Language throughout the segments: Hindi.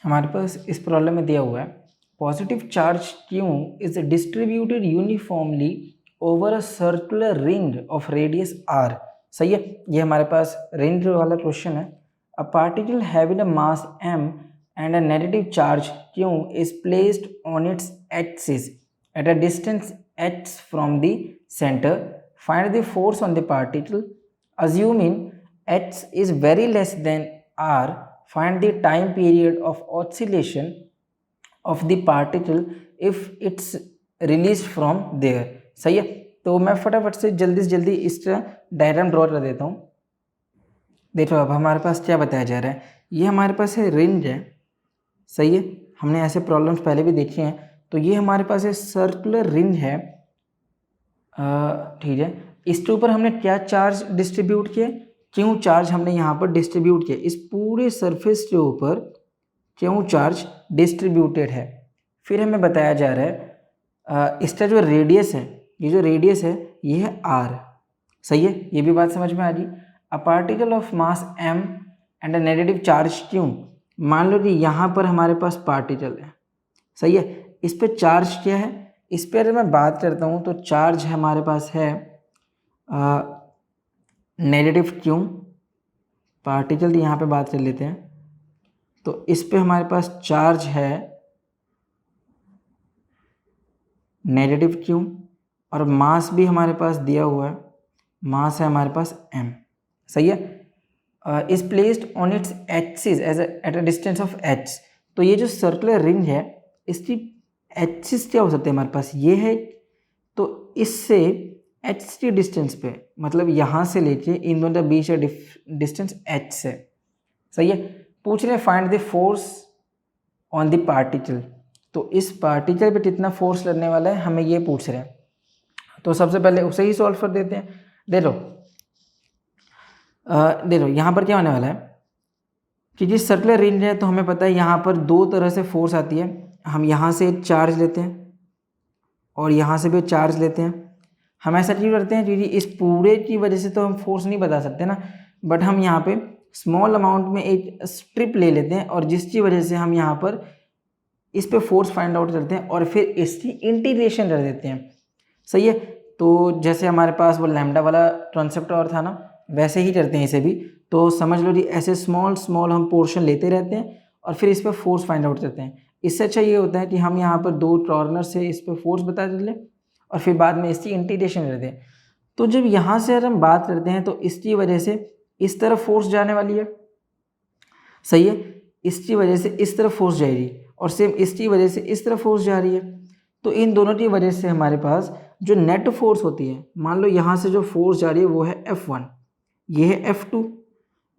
हमारे पास इस प्रॉब्लम में दिया हुआ है positive charge Q is distributed uniformly over a circular ring of radius R. सही है, ये हमारे पास रिंग वाला क्वेश्चन है। A particle having a mass m and a negative charge q is placed on its axis at a distance h from the center. Find the force on the particle. Assuming h is very less than r, find the time period of oscillation of the particle if it's released from there। सही है, तो मैं फटाफट से जल्दी इस डायग्राम ड्रॉ कर देता हूँ। देखो अब हमारे पास क्या बताया जा रहा है, ये हमारे पास है रिंग है। सही है, हमने ऐसे प्रॉब्लम्स पहले भी देखे हैं। तो ये हमारे पास है सर्कुलर रिंग है, ठीक है। इसके ऊपर हमने क्या चार्ज डिस्ट्रीब्यूट किया, क्यों चार्ज हमने यहाँ पर डिस्ट्रीब्यूट किया, इस पूरे सरफेस के ऊपर क्यों चार्ज डिस्ट्रीब्यूटेड है। फिर हमें बताया जा रहा है इसका जो रेडियस है, ये जो रेडियस है ये है आर। सही है, ये भी बात समझ में आ गई। A particle of mass m and a negative charge क्यों, मान लो कि यहाँ पर हमारे पास पार्टिकल है। सही है, इस पे चार्ज क्या है, इस पर अगर मैं बात करता हूँ तो चार्ज हमारे पास है नेगेटिव क्यू। पार्टिकल यहाँ पे बात कर लेते हैं, तो इस पे हमारे पास चार्ज है नेगेटिव क्यू और मास भी हमारे पास दिया हुआ है, मास है हमारे पास m। सही है, is placed on its axis as at a distance of h। तो ये जो सर्कुलर रिंग है इसकी एक्सिस क्या हो सकते हैं हमारे पास, ये है। तो इससे h की डिस्टेंस पे, मतलब यहाँ से लेके इन दोनों के बीच डिस्टेंस h से। सही है, पूछ रहे find the force on the particle. तो इस पार्टिकल पे कितना फोर्स लगने वाला है हमें ये पूछ रहे हैं। तो सबसे पहले उसे ही सॉल्व कर देते हैं। देखो यहाँ पर क्या होने वाला है कि जिस सर्कुलर रिंग है तो हमें पता है यहाँ पर दो तरह से फोर्स आती है। हम यहाँ से चार्ज लेते हैं और यहाँ से भी चार्ज लेते हैं। हम ऐसा क्यों करते हैं क्योंकि इस पूरे की वजह से तो हम फोर्स नहीं बता सकते ना, बट हम यहाँ पे स्मॉल अमाउंट में एक स्ट्रिप ले लेते हैं और जिसकी वजह से हम यहाँ पर इस पे फोर्स फाइंड आउट करते हैं और फिर इसकी इंटीग्रेशन कर देते हैं। सही है, तो जैसे हमारे पास वो लैम्डा वाला कॉन्सेप्ट और था ना, वैसे ही करते हैं इसे भी। तो समझ लो जी ऐसे स्मॉल हम पोर्शन लेते रहते हैं और फिर इस पर फोर्स फाइंड आउट करते हैं। इससे अच्छा ये होता है कि हम यहाँ पर दो कॉर्नर से इस पर फोर्स बता दें और फिर बाद में इसकी इंटीग्रेशन कर दें। तो जब यहाँ से अगर हम बात करते हैं तो इसकी वजह से इस तरफ फोर्स जाने वाली है। सही है, इसकी वजह से इस तरफ फोर्स जाएगी और सेम इसकी वजह से इस तरफ फोर्स जा रही है। तो इन दोनों की वजह से हमारे पास जो नेट फोर्स होती है, मान लो यहाँ से जो फोर्स जा रही है वो है F1, ये है F2।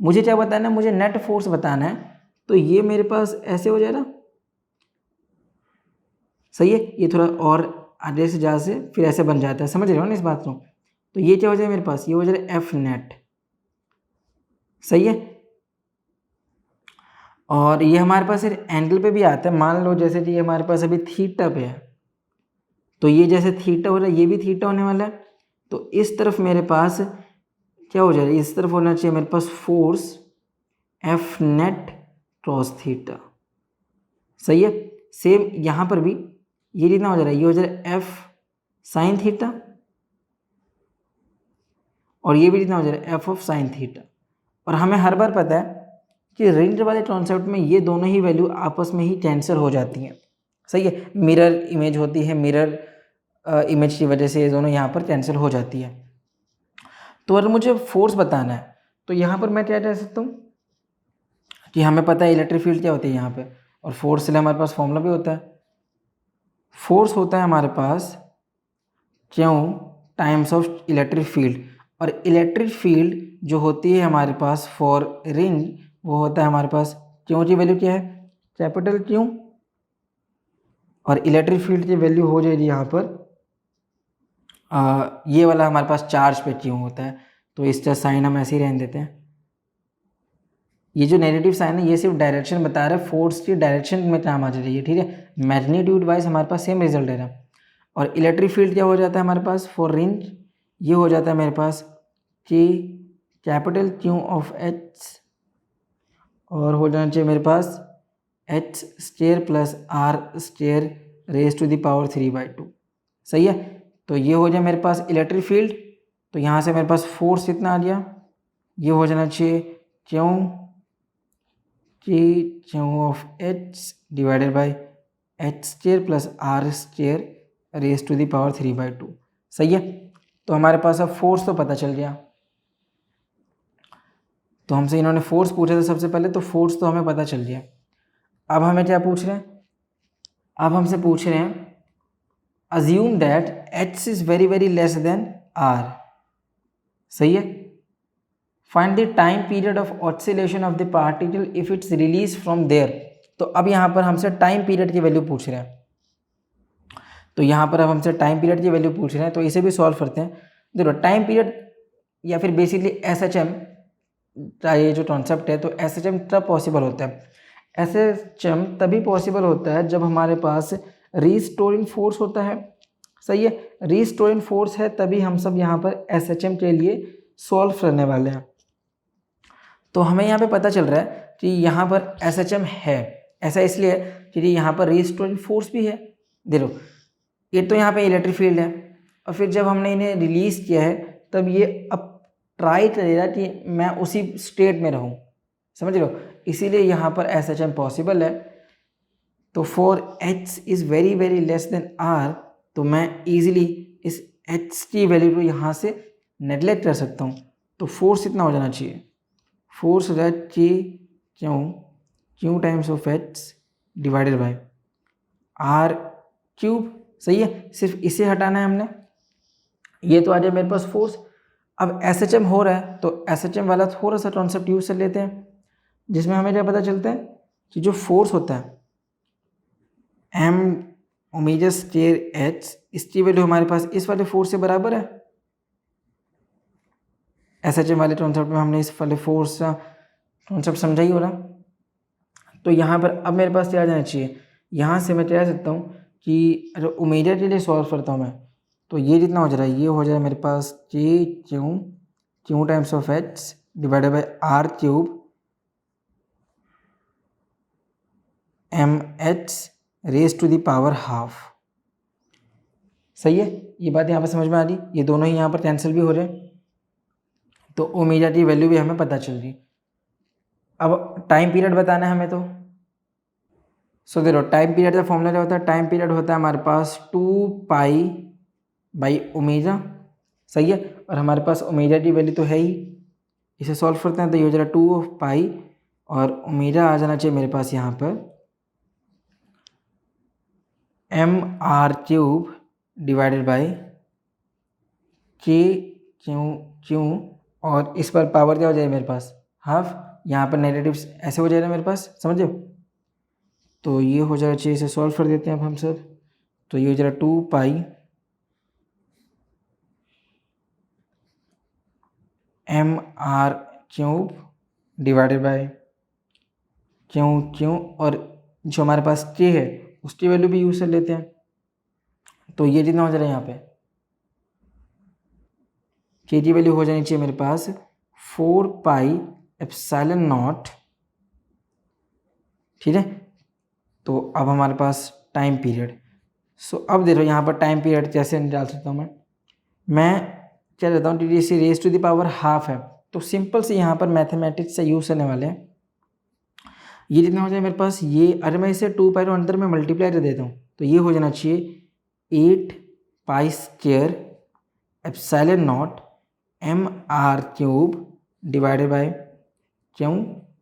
मुझे क्या बताना है, मुझे नेट फोर्स बताना है। तो ये मेरे पास ऐसे हो जाएगा। सही है, ये थोड़ा और आगे से जा से फिर ऐसे बन जाता है, समझ रहे हो ना इस बात को। तो ये क्या हो जाए मेरे पास, ये हो जाए F नेट। सही है, और ये हमारे पास एंगल पे भी आता है। मान लो जैसे कि ये हमारे पास अभी थीटा पे है, तो ये जैसे थीटा हो रहा है ये भी थीटा होने वाला है। तो इस तरफ मेरे पास क्या हो जाएगा, इस तरफ होना चाहिए मेरे पास force F net cross theta. सही है, सेम यहाँ पर भी ये कितना हो जा रहा है, ये हो जा रहा है F साइन थीटा और ये भी कितना हो जा रहा है F ऑफ साइन थीटा। और हमें हर बार पता है कि रेंज वाले कॉन्सेप्ट में ये दोनों ही वैल्यू आपस में ही कैंसिल हो जाती हैं। सही है, मिरर इमेज होती है, मिरर इमेज की वजह से ये दोनों यहाँ पर कैंसिल हो जाती है। तो अगर मुझे फोर्स बताना है तो यहाँ पर मैं क्या कह सकता हूँ कि हमें पता है इलेक्ट्रिक फील्ड क्या होती है यहाँ पे, और फोर्स के लिए हमारे पास फॉर्मूला भी होता है। फोर्स होता है हमारे पास क्यों टाइम्स ऑफ इलेक्ट्रिक फील्ड, और इलेक्ट्रिक फील्ड जो होती है हमारे पास फॉर रिंग वो होता है हमारे पास क्यों की वैल्यू क्या है, कैपिटल क्यों, और इलेक्ट्रिक फील्ड की वैल्यू हो जाएगी यहाँ पर ये वाला हमारे पास चार्ज पे क्यों होता है। तो इसका साइन हम ऐसे ही रहने देते हैं। ये जो नेगेटिव साइन है ये सिर्फ डायरेक्शन बता रहा है, फोर्स की डायरेक्शन में काम आ जाएगी, ठीक है। मैग्नीट्यूड वाइज हमारे पास सेम रिजल्ट है। और इलेक्ट्रिक फील्ड क्या हो जाता है हमारे पास फॉर रिंग, ये हो जाता है मेरे पास कि कैपिटल क्यू ऑफ एच, और हो जाना चाहिए मेरे पास H square plus R square raise to the power 3/2। सही है। तो ये हो जाए मेरे पास इलेक्ट्रिक फील्ड। तो यहाँ से मेरे पास फोर्स कितना आ गया, ये हो जाना चाहिए क्यों of H divided by H square plus R square raise to the power 3/2। सही है। तो हमारे पास अब फोर्स तो पता चल गया। तो हमसे इन्होंने फोर्स पूछा था सबसे पहले, तो फोर्स तो हमें पता चल गया। अब हमें क्या पूछ रहे हैं, अब हमसे पूछ रहे हैं assume that H is very very less than R. सही है। Find the time period of oscillation of the particle if it's release from there. तो अब यहाँ पर हमसे टाइम पीरियड की वैल्यू पूछ रहे हैं। तो यहाँ पर अब हमसे टाइम पीरियड की वैल्यू पूछ रहे हैं, तो इसे भी सॉल्व करते हैं। देखो टाइम पीरियड या फिर बेसिकली SHM का ये जो कॉन्सेप्ट है, तो SHM तब पॉसिबल होता है, SHM तभी पॉसिबल होता है जब हमारे पास रीस्टोरिंग फोर्स होता है। सही है। रीस्टोरिंग फोर्स है तभी हम सब यहाँ पर SHM के लिए सॉल्व करने वाले हैं। तो हमें यहाँ पे पता चल रहा है कि यहाँ पर SHM है। ऐसा इसलिए है क्योंकि यहाँ पर रीस्टोरिंग फोर्स भी है। देखो ये तो यहाँ पे इलेक्ट्रिक फील्ड है, और फिर जब हमने इन्हें रिलीज़ किया है तब ये अब ट्राई करेगा कि मैं उसी स्टेट में रहूँ। समझ लो, इसीलिए यहाँ पर SHM पॉसिबल है। तो for H is very very less then R, तो मैं ईजिली इस H की वैल्यू को यहाँ से नेगलेक्ट कर सकता हूँ। तो फोर्स इतना हो जाना चाहिए, फोर्स हो जाए Q times of H divided by R cube. सही है। सिर्फ इसे हटाना है हमने, ये तो आ जाए मेरे पास फोर्स। अब SHM हो रहा है तो SHM वाला थोड़ा सा कॉन्सेप्ट यूज कर लेते हैं, जिसमें हमें क्या पता चलता है कि जो फोर्स होता है m ओमेगा स्क्वायर h, इसकी वैल्यू हमारे पास इस वाले फोर्स से बराबर है। SHM वाले कॉन्सेप्ट में हमने इस वाले फोर्स का कॉन्सेप्ट समझा ही हो रहा। तो यहाँ पर अब मेरे पास क्या आ जाना चाहिए, यहाँ से मैं कह सकता हूँ कि अगर ओमेगा के लिए सॉल्व करता हूँ मैं, तो ये जितना हो जा रहा है ये हो जाए मेरे पास Q times of H divided by R cube M H raise to the power half. सही है। ये बात यहाँ पर समझ में आ रही, ये दोनों ही यहाँ पर कैंसिल भी हो रहे हैं, तो ओमेगा की वैल्यू भी हमें पता चल रही। अब टाइम पीरियड बताना है हमें, तो सो देखो टाइम पीरियड का फॉर्मूला क्या होता है, टाइम पीरियड होता है हमारे पास 2π/ओमेगा। सही है। और हमारे पास ओमेगा की वैल्यू तो है ही, इसे सॉल्व करते हैं तो ये हो जाएगा 2π और ओमेगा आ जाना चाहिए मेरे पास यहाँ पर mr³ डिवाइडेड बाई क्यू और इस पर पावर क्या हो जाएगा मेरे पास हाफ, यहाँ पर नेगेटिव ऐसे हो जाएगा मेरे पास, समझो। तो ये हो जाएगा चाहिए, इसे सॉल्व कर देते हैं अब हम सब। तो ये हो जाएगा 2π mr³ डिवाइडेड बाय क्यू और जो हमारे पास k है उसकी वैल्यू भी यूज कर लेते हैं। तो ये जितना हो जा रहा है यहाँ पे k की वैल्यू हो जानी चाहिए मेरे पास 4πε0। ठीक है। तो अब हमारे पास टाइम पीरियड, सो अब देखो यहाँ पर टाइम पीरियड कैसे निकाल सकता हूँ मैं क्या कहता हूँ D C raise to the power half है, तो सिंपल से यहाँ पर मैथमेटिक्स से यूज करने वाले हैं। ये जितना हो जाए मेरे पास, ये अगर मैं इसे 2π अंदर में मल्टीप्लाई कर देता हूँ तो ये हो जाना चाहिए 8π² ε0 mr³ डिवाइडेड बाय क्यू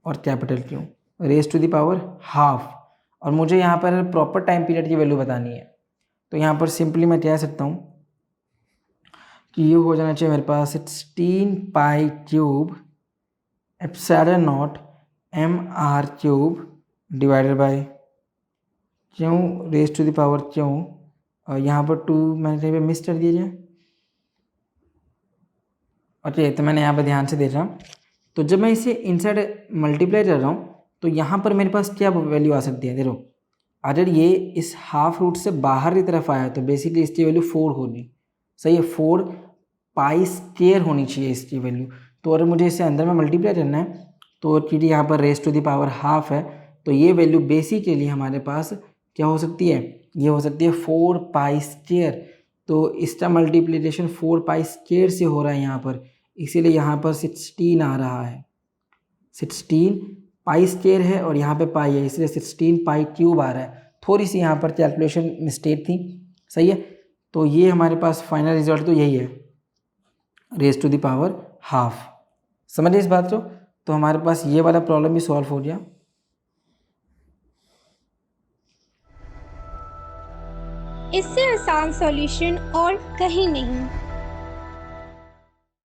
और capital Q raise to the power half. और मुझे यहाँ पर प्रॉपर टाइम पीरियड की वैल्यू बतानी है, तो यहाँ पर सिंपली मैं कह सकता हूँ कि ये हो जाना चाहिए मेरे पास 16π³ ε0 mr³ divided by Q raise to the power Q, और यहाँ पर 2 मैंने कहीं पे मिस कर दिया। ओके, तो मैंने यहाँ पर ध्यान से देख रहा हूँ। तो जब मैं इसे इनसाइड मल्टीप्लाई कर रहा हूँ तो यहाँ पर मेरे पास क्या वैल्यू आ सकती है, देखो अगर ये इस हाफ रूट से बाहर की तरफ आया तो बेसिकली इसकी वैल्यू 4 होगी। सही है। 4π² होनी चाहिए इसकी वैल्यू। तो अगर मुझे इसे अंदर में मल्टीप्लाई करना है तो क्योंकि यहाँ पर raise to the power half है तो ये वैल्यू बेसिकली हमारे पास क्या हो सकती है, ये हो सकती है 4 पाई स्क्वायर। तो इसका मल्टीप्लिकेशन 4 पाई स्क्वायर से हो रहा है यहाँ पर, इसीलिए यहाँ पर 16 आ रहा है। 16 पाई स्क्वायर है और यहाँ पे पाई है, इसलिए 16 पाई क्यूब आ रहा है। थोड़ी सी यहाँ पर कैलकुलेशन मिस्टेक थी, सही है। तो ये हमारे पास फाइनल रिजल्ट तो यही है, raise to the power half. समझिए इस बात को। तो हमारे पास ये वाला प्रॉब्लम भी सॉल्व हो गया। इससे आसान सॉल्यूशन और कहीं नहीं।